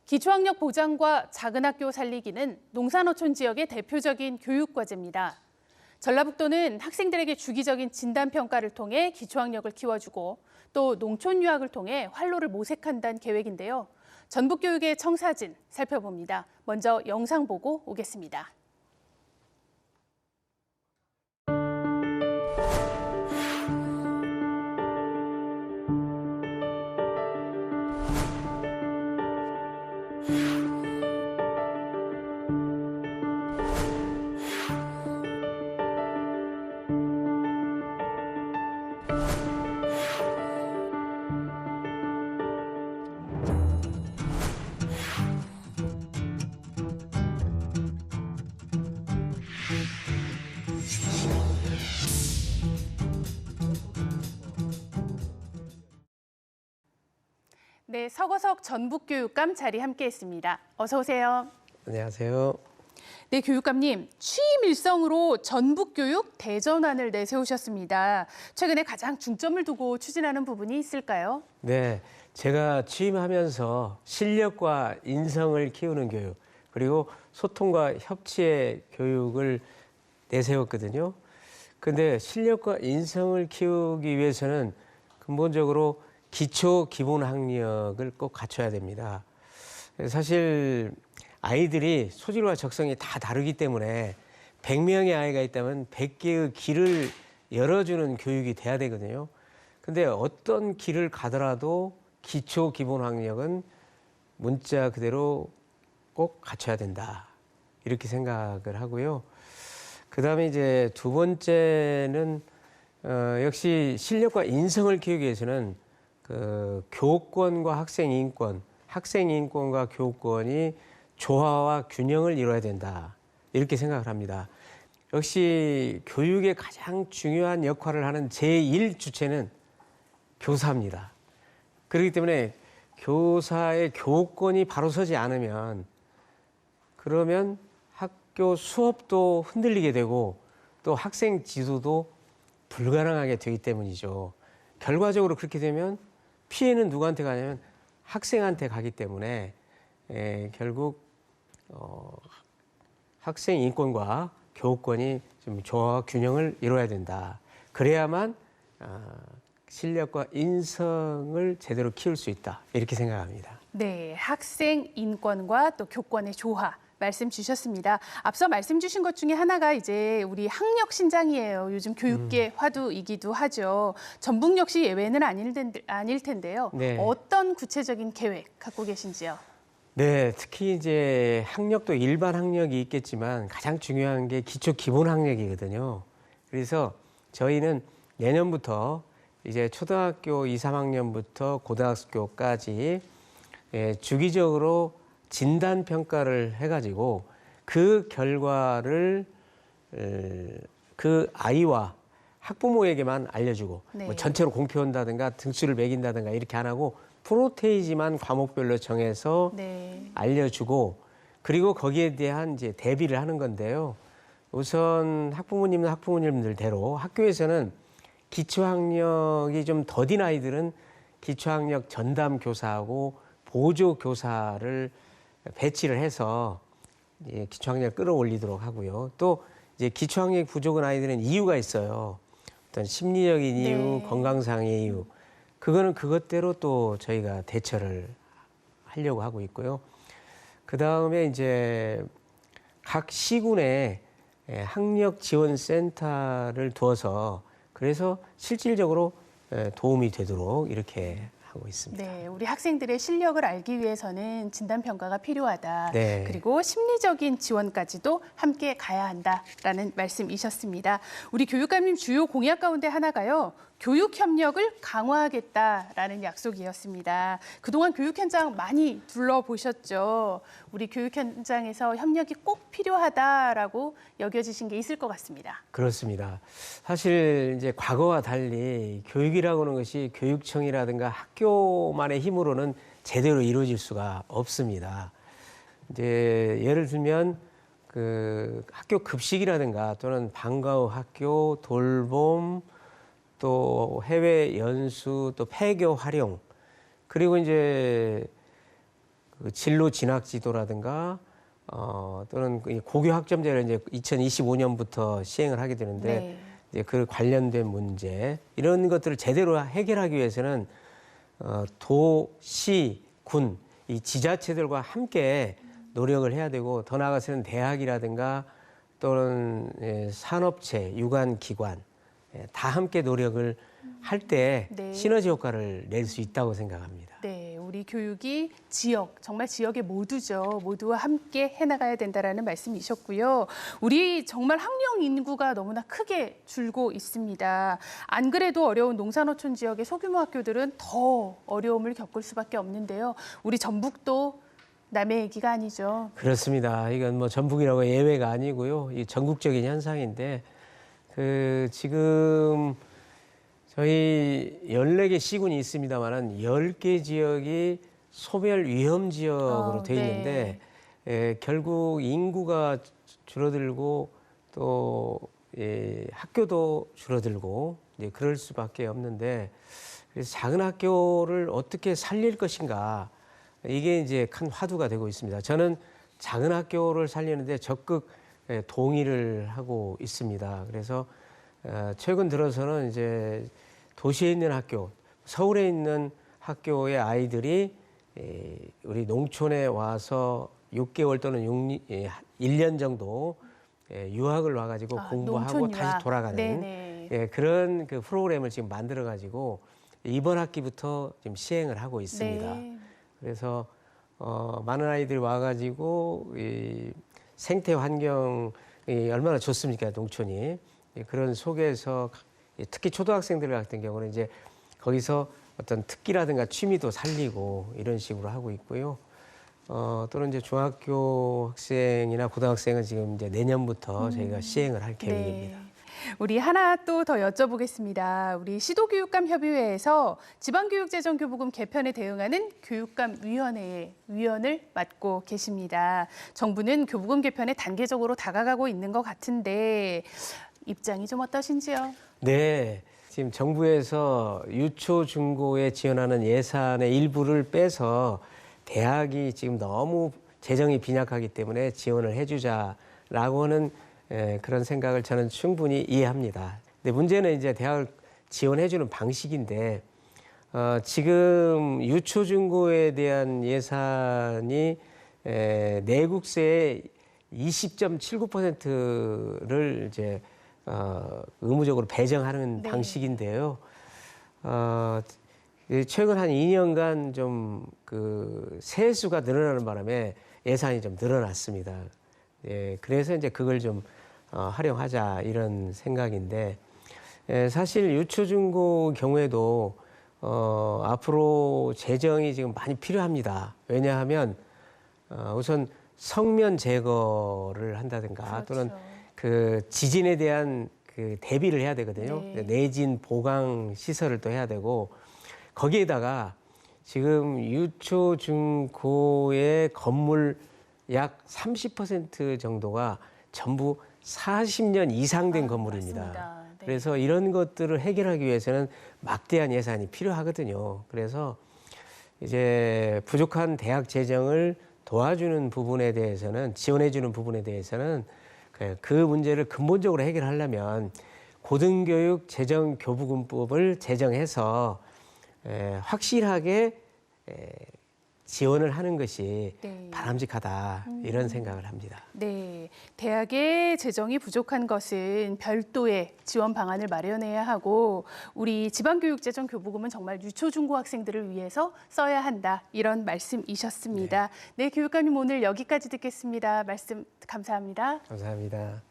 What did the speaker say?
기초학력 보장과 작은 학교 살리기는 농산어촌 지역의 대표적인 교육과제입니다. 전라북도는 학생들에게 주기적인 진단평가를 통해 기초학력을 키워주고 또 농촌 유학을 통해 활로를 모색한다는 계획인데요. 전북교육의 청사진 살펴봅니다. 먼저 영상 보고 오겠습니다. 네, 서거석 전북교육감 자리 함께했습니다. 어서 오세요. 안녕하세요. 네, 교육감님, 취임 일성으로 전북교육 대전환을 내세우셨습니다. 최근에 가장 중점을 두고 추진하는 부분이 있을까요? 네, 제가 취임하면서 실력과 인성을 키우는 교육, 그리고 소통과 협치의 교육을 내세웠거든요. 근데 실력과 인성을 키우기 위해서는 근본적으로 기초 기본 학력을 꼭 갖춰야 됩니다. 사실 아이들이 소질과 적성이 다 다르기 때문에 100명의 아이가 있다면 100개의 길을 열어주는 교육이 돼야 되거든요. 근데 어떤 길을 가더라도 기초 기본 학력은 문자 그대로 꼭 갖춰야 된다. 이렇게 생각을 하고요. 그 다음에 이제 두 번째는 역시 실력과 인성을 키우기 위해서는 교권과 학생 인권과 교권이 조화와 균형을 이뤄야 된다. 이렇게 생각을 합니다. 역시 교육의 가장 중요한 역할을 하는 제1 주체는 교사입니다. 그렇기 때문에 교사의 교권이 바로 서지 않으면 그러면 학교 수업도 흔들리게 되고 또 학생 지도도 불가능하게 되기 때문이죠. 결과적으로 그렇게 되면 피해는 누구한테 가냐면 학생한테 가기 때문에 결국 학생 인권과 교권이 좀 조화와 균형을 이뤄야 된다. 그래야만 실력과 인성을 제대로 키울 수 있다. 이렇게 생각합니다. 네, 학생 인권과 또 교권의 조화 말씀 주셨습니다. 앞서 말씀 주신 것 중에 하나가 이제 우리 학력 신장이에요. 요즘 교육계 화두이기도 하죠. 전북 역시 예외는 아닐 텐데요. 네. 어떤 구체적인 계획 갖고 계신지요? 네, 특히 이제 학력도 일반 학력이 있겠지만 가장 중요한 게 기초 기본 학력이거든요. 그래서 저희는 내년부터 이제 초등학교 2, 3학년부터 고등학교까지 주기적으로 진단 평가를 해가지고 그 결과를 그 아이와 학부모에게만 알려주고 네. 뭐 전체로 공표한다든가 등수를 매긴다든가 이렇게 안 하고 프로테이지만 과목별로 정해서 네. 알려주고 그리고 거기에 대한 이제 대비를 하는 건데요. 우선 학부모님들대로 학교에서는 기초학력이 좀 더딘 아이들은 기초학력 전담 교사하고 보조 교사를 배치를 해서 기초학력을 끌어올리도록 하고요. 또 이제 기초학력이 부족한 아이들은 이유가 있어요. 어떤 심리적인 이유, 네. 건강상의 이유. 그거는 그것대로 또 저희가 대처를 하려고 하고 있고요. 그 다음에 이제 각 시군에 학력 지원 센터를 두어서 그래서 실질적으로 도움이 되도록 이렇게 하고 있습니다. 네, 우리 학생들의 실력을 알기 위해서는 진단평가가 필요하다. 네. 그리고 심리적인 지원까지도 함께 가야 한다라는 말씀이셨습니다. 우리 교육감님 주요 공약 가운데 하나가요. 교육 협력을 강화하겠다라는 약속이었습니다. 그동안 교육 현장 많이 둘러보셨죠. 우리 교육 현장에서 협력이 꼭 필요하다라고 여겨지신 게 있을 것 같습니다. 그렇습니다. 사실 이제 과거와 달리 교육이라고 하는 것이 교육청이라든가 학교만의 힘으로는 제대로 이루어질 수가 없습니다. 이제 예를 들면 그 학교 급식이라든가 또는 방과 후 학교 돌봄 또 해외 연수 또 폐교 활용 그리고 이제 그 진로 진학 지도라든가 또는 이 고교 학점제를 이제 2025년부터 시행을 하게 되는데 네. 이제 그 관련된 문제 이런 것들을 제대로 해결하기 위해서는 도, 시, 군 이 지자체들과 함께 노력을 해야 되고 더 나아가서는 대학이라든가 또는 산업체, 유관기관 다 함께 노력을 할 때 네. 시너지 효과를 낼 수 있다고 생각합니다. 네, 우리 교육이 지역, 정말 지역의 모두죠. 모두와 함께 해나가야 된다라는 말씀이셨고요. 우리 정말 학령 인구가 너무나 크게 줄고 있습니다. 안 그래도 어려운 농산어촌 지역의 소규모 학교들은 더 어려움을 겪을 수밖에 없는데요. 우리 전북도 남의 얘기가 아니죠. 그렇습니다. 이건 뭐 전북이라고 예외가 아니고요. 이 전국적인 현상인데 지금 저희 14개 시군이 있습니다만은 10개 지역이 소멸 위험 지역으로 되어 있는데 결국 인구가 줄어들고 또 학교도 줄어들고 이제 그럴 수밖에 없는데 그래서 작은 학교를 어떻게 살릴 것인가 이게 이제 큰 화두가 되고 있습니다. 저는 작은 학교를 살리는데 적극 동의를 하고 있습니다. 그래서 최근 들어서는 이제 도시에 있는 학교, 서울에 있는 학교의 아이들이 우리 농촌에 와서 6개월 또는 1년 정도 유학을 와가지고 공부하고 농촌 다시 유학. 돌아가는 네네. 그런 그 프로그램을 지금 만들어가지고 이번 학기부터 지금 시행을 하고 있습니다. 네. 그래서 많은 아이들이 와가지고 이 생태 환경이 얼마나 좋습니까, 농촌이. 그런 속에서 특히 초등학생들 같은 경우는 이제 거기서 어떤 특기라든가 취미도 살리고 이런 식으로 하고 있고요. 또는 이제 중학교 학생이나 고등학생은 지금 이제 내년부터 저희가 시행을 할 계획입니다. 네. 우리 하나 또 더 여쭤보겠습니다. 우리 시도교육감협의회에서 지방교육재정교부금 개편에 대응하는 교육감위원회의 위원을 맡고 계십니다. 정부는 교부금 개편에 단계적으로 다가가고 있는 것 같은데 입장이 좀 어떠신지요? 네, 지금 정부에서 유초 중고에 지원하는 예산의 일부를 빼서 대학이 지금 너무 재정이 빈약하기 때문에 지원을 해주자라고 하는 그런 생각을 저는 충분히 이해합니다. 근데 문제는 이제 대학을 지원해주는 방식인데 지금 유초 중고에 대한 예산이 내국세의 20.79%를 이제 의무적으로 배정하는 네. 방식인데요. 최근 한 2년간 좀 그 세수가 늘어나는 바람에 예산이 좀 늘어났습니다. 그래서 이제 그걸 좀 활용하자 이런 생각인데 사실 유초중고 경우에도 앞으로 재정이 지금 많이 필요합니다. 왜냐하면 우선 성면 제거를 한다든가 그렇죠. 또는 그 지진에 대한 그 대비를 해야 되거든요. 네. 내진 보강 시설을 또 해야 되고 거기에다가 지금 유초 중고의 건물 약 30% 정도가 전부 40년 이상 된 건물입니다. 맞습니다. 네. 그래서 이런 것들을 해결하기 위해서는 막대한 예산이 필요하거든요. 그래서 이제 부족한 대학 재정을 도와주는 부분에 대해서는 지원해주는 부분에 대해서는 그 문제를 근본적으로 해결하려면 고등교육 재정교부금법을 제정해서 확실하게 지원을 하는 것이 네. 바람직하다 이런 생각을 합니다. 네, 대학의 재정이 부족한 것은 별도의 지원 방안을 마련해야 하고 우리 지방교육재정교부금은 정말 유초중고 학생들을 위해서 써야 한다 이런 말씀이셨습니다. 네, 교육감님 오늘 여기까지 듣겠습니다. 말씀 감사합니다. 감사합니다.